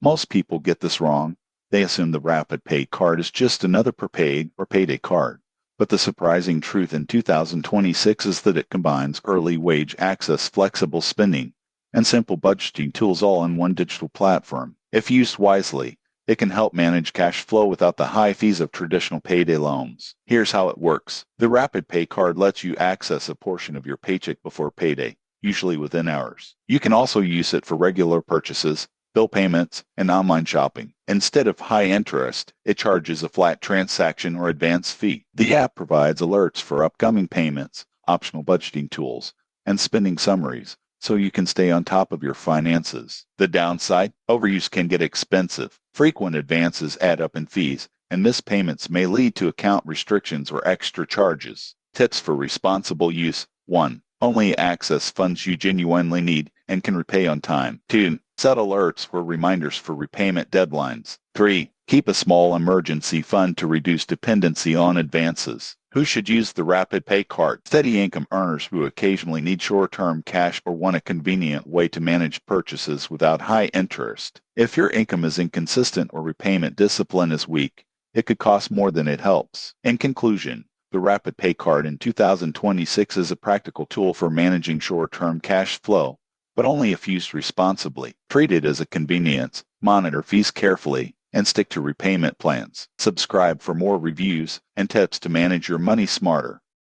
Most people get this wrong. They assume the Rapid Pay card is just another prepaid or payday card. But the surprising truth in 2026 is that it combines early wage access, flexible spending, and simple budgeting tools all in one digital platform. If used wisely, it can help manage cash flow without the high fees of traditional payday loans. Here's how it works. The Rapid Pay card lets you access a portion of your paycheck before payday, usually within hours. You can also use it for regular purchases, bill payments, and online shopping. Instead of high interest, it charges a flat transaction or advance fee. The app provides alerts for upcoming payments, optional budgeting tools, and spending summaries, so you can stay on top of your finances. The downside? Overuse can get expensive. Frequent advances add up in fees, and missed payments may lead to account restrictions or extra charges. Tips for responsible use. 1. Only access funds you genuinely need and can repay on time. 2. Set alerts or reminders for repayment deadlines. 3. Keep a small emergency fund to reduce dependency on advances. Who should use the Rapid Pay card? Steady income earners who occasionally need short-term cash or want a convenient way to manage purchases without high interest. If your income is inconsistent or repayment discipline is weak, it could cost more than it helps. In conclusion, the Rapid Pay card in 2026 is a practical tool for managing short-term cash flow, but only if used responsibly. Treat it as a convenience, monitor fees carefully, and stick to repayment plans. Subscribe for more reviews and tips to manage your money smarter.